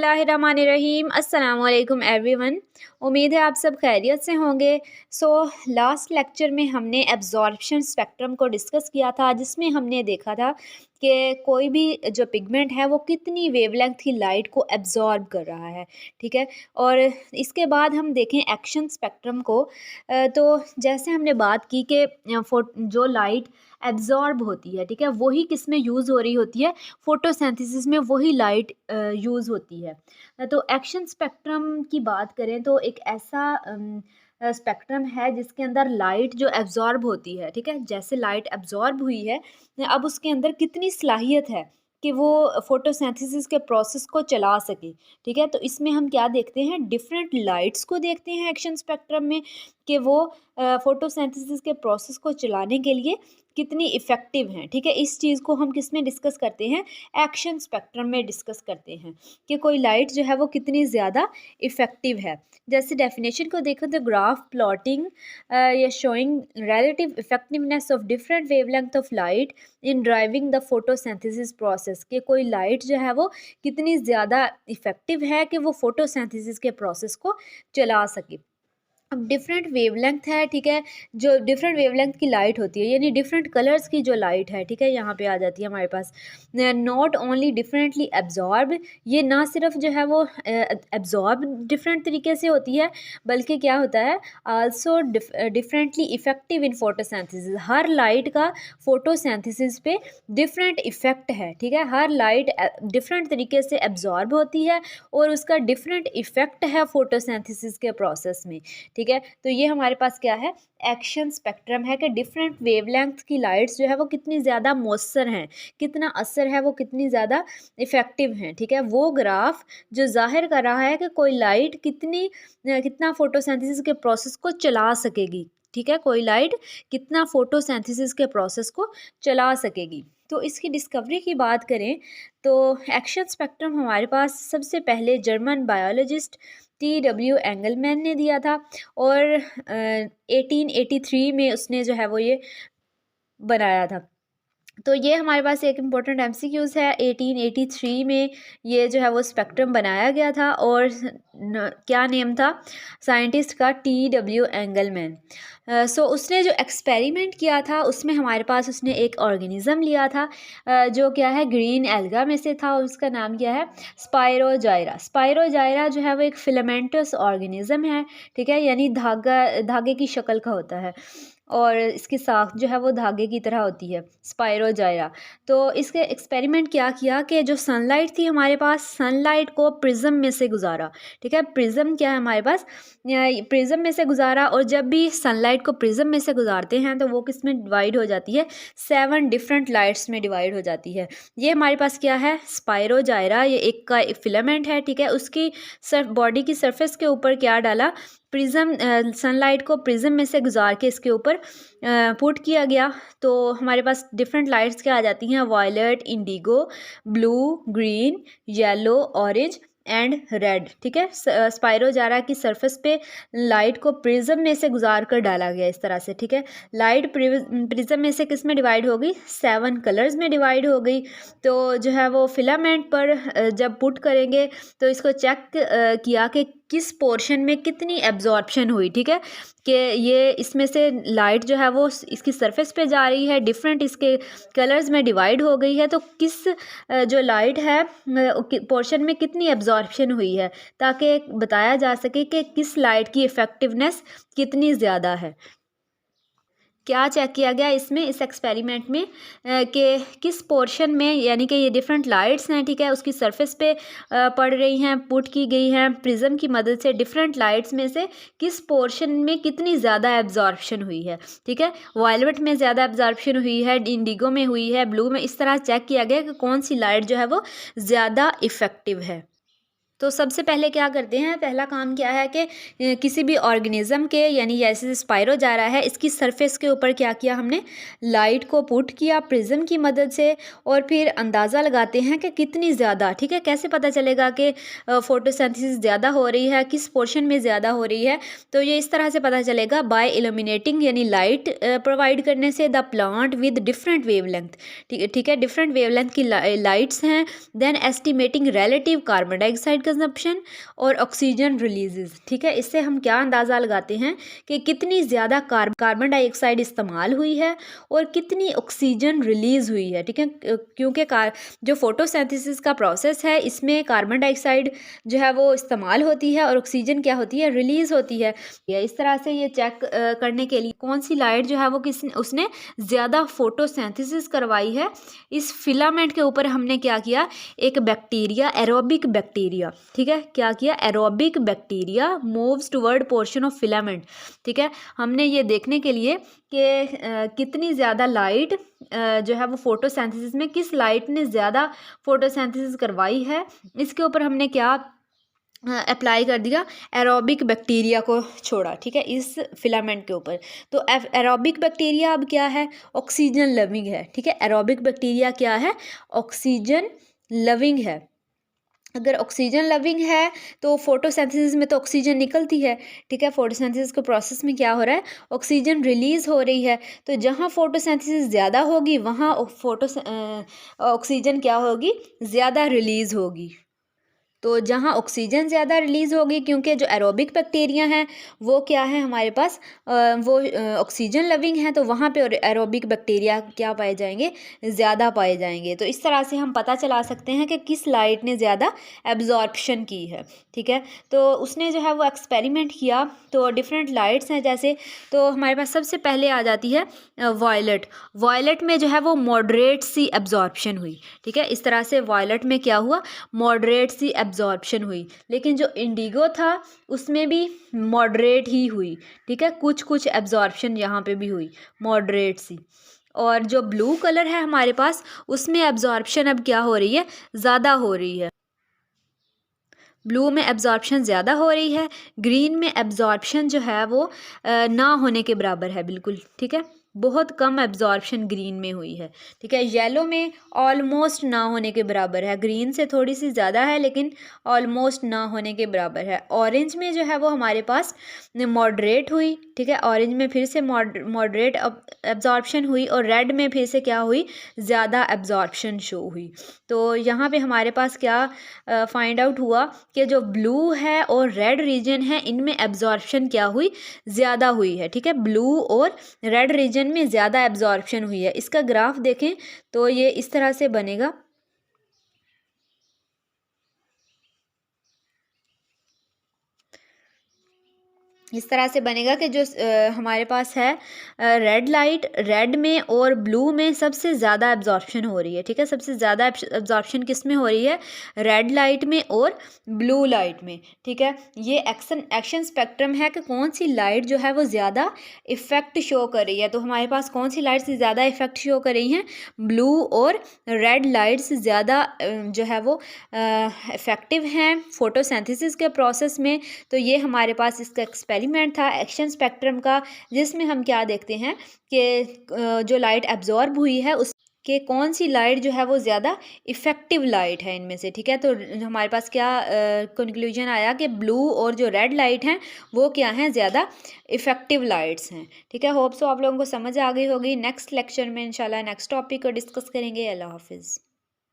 बिस्मिल्लाहिर्रहमानिर्रहीम। अस्सलाम वालेकुम एवरीवन। उम्मीद है आप सब खैरियत से होंगे। लास्ट लेक्चर में हमने एब्जॉर्प्शन स्पेक्ट्रम को डिस्कस किया था, जिसमें हमने देखा था कि कोई भी जो पिगमेंट है वो कितनी वेवलेंथ की लाइट को एब्जॉर्ब कर रहा है, ठीक है। और इसके बाद हम देखें एक्शन स्पेक्ट्रम को। तो जैसे हमने बात की कि जो लाइट एब्जॉर्ब होती है, ठीक है, वही किस में यूज़ हो रही होती है, फोटोसिंथेसिस में वही लाइट यूज़ होती है। तो एक्शन स्पेक्ट्रम की बात करें तो एक ऐसा स्पेक्ट्रम है जिसके अंदर लाइट जो एब्जॉर्ब होती है, ठीक है, जैसे लाइट एब्जॉर्ब हुई है, अब उसके अंदर कितनी सलाहियत है कि वो फोटोसिंथेसिस के प्रोसेस को चला सके, ठीक है। तो इसमें हम क्या देखते हैं, डिफरेंट लाइट्स को देखते हैं एक्शन स्पेक्ट्रम में कि वो फोटोसिंथेसिस के प्रोसेस को चलाने के लिए कितनी इफ़ेक्टिव हैं, ठीक है। इस चीज़ को हम किस में डिस्कस करते हैं, एक्शन स्पेक्ट्रम में डिस्कस करते हैं कि कोई लाइट जो है वो कितनी ज़्यादा इफ़ेक्टिव है। जैसे डेफिनेशन को देखो तो ग्राफ प्लॉटिंग या showing relative effectiveness of different wavelength of light in driving the photosynthesis process, कि कोई लाइट जो है वो कितनी ज़्यादा इफ़ेक्टिव है कि वो फोटोसिंथेसिस के प्रोसेस को चला सके। अब डिफरेंट वेवलेंथ है, ठीक है, जो डिफरेंट वेवलेंथ की लाइट होती है, यानी डिफरेंट कलर्स की जो लाइट है, ठीक है, यहाँ पे आ जाती है हमारे पास। नॉट ओनली डिफरेंटली एब्जॉर्ब, ये ना सिर्फ जो है वो एब्जॉर्ब डिफरेंट तरीके से होती है, बल्कि क्या होता है, also differently effective in photosynthesis. Her light का फोटोसिंथेसिस पे डिफरेंट इफ़ेक्ट है, ठीक है। हर लाइट डिफरेंट तरीके से एब्जॉर्ब होती है और उसका डिफरेंट इफ़ेक्ट है फोटोसिंथेसिस के प्रोसेस में, ठीक है। तो ये हमारे पास क्या है, एक्शन स्पेक्ट्रम है कि डिफरेंट वेवलेंथ की लाइट्स जो है वो कितनी ज़्यादा मौसर हैं, कितना असर है, वो कितनी ज़्यादा इफ़ेक्टिव हैं, ठीक है। वो ग्राफ जो जाहिर कर रहा है कि कोई लाइट कितना फोटोसिंथेसिस के प्रोसेस को चला सकेगी, ठीक है, कोई लाइट कितना फोटोसिंथेसिस के प्रोसेस को चला सकेगी। तो इसकी डिस्कवरी की बात करें तो एक्शन स्पेक्ट्रम हमारे पास सबसे पहले जर्मन बायोलॉजिस्ट TW एंगलमैन ने दिया था और 1883 में उसने जो है वो ये बनाया था। तो ये हमारे पास एक इम्पोर्टेंट MCQs है। 1883 में ये जो है वो स्पेक्ट्रम बनाया गया था और क्या नेम था साइंटिस्ट का, TW एंगलमैन। सो उसने जो एक्सपेरिमेंट किया था उसमें हमारे पास उसने एक ऑर्गेनिज़म लिया था जो क्या है, ग्रीन एल्गा में से था, और उसका नाम क्या है, स्पायरोजाइरा। स्पायरोजाइरा जो है वो एक फिलामेंटस ऑर्गेनिज़म है, ठीक है, यानी धागे की शक्ल का होता है और इसकी साख जो है वो धागे की तरह होती है, स्पायरोजाइरा। तो इसके एक्सपेरिमेंट क्या किया कि जो सनलाइट थी हमारे पास, सनलाइट को प्रिज्म में से गुजारा, ठीक है। प्रिज्म क्या है हमारे पास, प्रिज्म में से गुजारा, और जब भी सनलाइट को प्रिज्म में से गुजारते हैं तो वो किस में डिवाइड हो जाती है, 7 डिफरेंट लाइट्स में डिवाइड हो जाती है। ये हमारे पास क्या है, स्पायरोजाइरा, ये एक का एक फिलामेंट है, ठीक है। उसकी बॉडी की सरफेस के ऊपर क्या डाला, प्रिज्म, सनलाइट को प्रिज्म में से गुजार के इसके ऊपर पुट किया गया। तो हमारे पास डिफरेंट लाइट्स क्या आ जाती हैं, violet, indigo, blue, green, yellow, orange and red, ठीक है। स्पायरोजाइरा की सरफेस पे लाइट को प्रिज्म में से गुजार कर डाला गया इस तरह से, ठीक है। लाइट प्रिज्म में से किस में डिवाइड हो गई, 7 कलर्स में डिवाइड हो गई। तो जो है वो फिलामेंट पर जब पुट करेंगे तो इसको चेक किया कि किस पोर्शन में कितनी एब्जॉर्प्शन हुई, ठीक है, कि ये इसमें से लाइट जो है वो इसकी सरफेस पे जा रही है, डिफरेंट इसके कलर्स में डिवाइड हो गई है, तो किस जो लाइट है पोर्शन में कितनी एब्जॉर्प्शन हुई है, ताकि बताया जा सके कि किस लाइट की इफ़ेक्टिवनेस कितनी ज़्यादा है। क्या चेक किया गया इसमें, इस एक्सपेरिमेंट में कि किस पोर्शन में, यानी कि ये डिफरेंट लाइट्स हैं, ठीक है, उसकी सरफेस पे पड़ रही हैं, पुट की गई हैं प्रिज्म की मदद से, डिफरेंट लाइट्स में से किस पोर्शन में कितनी ज़्यादा एब्जॉर्प्शन हुई है, ठीक है। वायलेट में ज़्यादा एब्जॉर्प्शन हुई है, इंडिगो में हुई है, ब्लू में, इस तरह चेक किया गया कि कौन सी लाइट जो है वो ज़्यादा इफ़ेक्टिव है। तो सबसे पहले क्या करते हैं, पहला काम क्या है कि किसी भी ऑर्गेनिज़म के, यानी जैसे स्पायरोजाइरा है, इसकी सरफेस के ऊपर क्या किया हमने, लाइट को पुट किया प्रिज्म की मदद से, और फिर अंदाज़ा लगाते हैं कि कितनी ज़्यादा, ठीक है। कैसे पता चलेगा कि फोटोसिंथेसिस ज़्यादा हो रही है, किस पोर्शन में ज़्यादा हो रही है, तो ये इस तरह से पता चलेगा, बाय इल्यूमिनेटिंग, यानी लाइट प्रोवाइड करने से, the plant with different wavelength, ठीक है, डिफरेंट वेवलेंथ की लाइट्स हैं। Then estimating relative carbon dioxide consumption और ऑक्सीजन रिलीजेस। ठीक है, इससे हम क्या अंदाज़ा लगाते हैं कि कितनी ज़्यादा कार्बन डाइऑक्साइड इस्तेमाल हुई है और कितनी ऑक्सीजन रिलीज़ हुई है। ठीक है, क्योंकि जो फोटोसिंथेसिस का प्रोसेस है इसमें कार्बन डाइऑक्साइड जो है वो इस्तेमाल होती है और ऑक्सीजन क्या होती है, रिलीज़ होती है। इस तरह से ये चेक करने के लिए कौन सी लाइट जो है वो उसने ज़्यादा फोटोसिंथेसिस करवाई है, इस फिलामेंट के ऊपर हमने क्या किया, एक बैक्टीरिया, एरोबिक बैक्टीरिया, ठीक है, क्या किया, aerobic bacteria moves toward portion of filament. ठीक है, हमने ये देखने के लिए कि कितनी ज़्यादा लाइट जो है वो फोटोसिंथेसिस में किस लाइट ने ज़्यादा फोटोसिंथेसिस करवाई है, इसके ऊपर हमने क्या अप्लाई कर दिया, एरोबिक बैक्टीरिया को छोड़ा। ठीक है, इस फिलामेंट के ऊपर। तो एरोबिक बैक्टीरिया अब क्या है, ऑक्सीजन लविंग है। ठीक है, एरोबिक बैक्टीरिया क्या है, ऑक्सीजन लविंग है। अगर ऑक्सीजन लविंग है तो फोटोसिंथेसिस में तो ऑक्सीजन निकलती है। ठीक है, फोटोसिंथेसिस के प्रोसेस में क्या हो रहा है, ऑक्सीजन रिलीज़ हो रही है। तो जहाँ फोटोसिंथेसिस ज़्यादा होगी वहाँ ऑक्सीजन क्या होगी, ज़्यादा रिलीज़ होगी। तो जहाँ ऑक्सीजन ज़्यादा रिलीज़ होगी, क्योंकि जो एरोबिक बैक्टीरिया हैं वो क्या है हमारे पास, वो ऑक्सीजन लविंग हैं, तो वहाँ पे एरोबिक बैक्टीरिया क्या पाए जाएंगे, ज़्यादा पाए जाएंगे। तो इस तरह से हम पता चला सकते हैं कि किस लाइट ने ज़्यादा एब्जॉर्प्शन की है। ठीक है, तो उसने जो है वो एक्सपेरिमेंट किया, तो डिफरेंट लाइट्स हैं जैसे, तो हमारे पास सबसे पहले आ जाती है वायलेट। वायलेट में जो है वो मॉडरेट सी एब्जॉर्प्शन हुई। ठीक है, इस तरह से वायलेट में क्या हुआ, मॉडरेट सी एब्जॉर्प्शन हुई। लेकिन जो इंडिगो था उसमें भी मॉडरेट ही हुई। ठीक है, कुछ कुछ एब्जॉर्प्शन यहाँ पे भी हुई, मॉडरेट सी। और जो ब्लू कलर है हमारे पास उसमें एब्जॉर्प्शन अब क्या हो रही है, ज़्यादा हो रही है। ब्लू में एब्जॉर्प्शन ज़्यादा हो रही है, ग्रीन में एब्जॉर्प्शन जो है वो ना होने के बराबर है बिल्कुल। ठीक है, बहुत कम एब्जॉर्प्शन ग्रीन में हुई है। ठीक है, येलो में ऑलमोस्ट ना होने के बराबर है, ग्रीन से थोड़ी सी ज़्यादा है लेकिन ऑलमोस्ट ना होने के बराबर है। ऑरेंज में जो है वो हमारे पास मॉडरेट हुई। ठीक है, ऑरेंज में फिर से मॉडरेट एब्जॉर्प्शन हुई और रेड में फिर से क्या हुई, ज़्यादा एब्जॉर्प्शन शो हुई। तो यहाँ पे हमारे पास क्या फाइंड आउट हुआ कि जो ब्लू है और रेड रीजन है इनमें एब्जॉर्प्शन क्या हुई, ज़्यादा हुई है। ठीक है, ब्लू और रेड रीजन में ज़्यादा एब्जॉर्प्शन हुई है। इसका ग्राफ देखें तो ये इस तरह से बनेगा, इस तरह से बनेगा कि जो हमारे पास है रेड लाइट, रेड में और ब्लू में सबसे ज़्यादा एब्जॉर्प्शन हो रही है। ठीक है, सबसे ज़्यादा एब्जॉर्प्शन किस में हो रही है, रेड लाइट में और ब्लू लाइट में। ठीक है, ये एक्शन स्पेक्ट्रम है कि कौन सी लाइट जो है वो ज़्यादा इफ़ेक्ट शो कर रही है। तो हमारे पास कौन सी लाइट से ज़्यादा इफ़ेक्ट शो कर रही हैं, ब्लू और रेड लाइट से ज़्यादा जो है वो इफ़ेक्टिव हैं फोटोसिंथेसिस के प्रोसेस में। तो ये हमारे पास इसका एक्सपेरिमेंट था एक्शन स्पेक्ट्रम का, जिसमें हम क्या देखते हैं कि जो लाइट एब्जॉर्ब हुई है उस कि कौन सी लाइट जो है वो ज़्यादा इफ़ेक्टिव लाइट है इनमें से। ठीक है, तो हमारे पास क्या कंक्लूजन आया कि ब्लू और जो रेड लाइट हैं वो क्या हैं, ज़्यादा इफ़ेक्टिव लाइट्स हैं। ठीक है, होप सो आप लोगों को समझ आ गई होगी। नेक्स्ट लेक्चर में इंशाल्लाह नेक्स्ट टॉपिक को डिस्कस करेंगे। अल्लाह हाफिज़।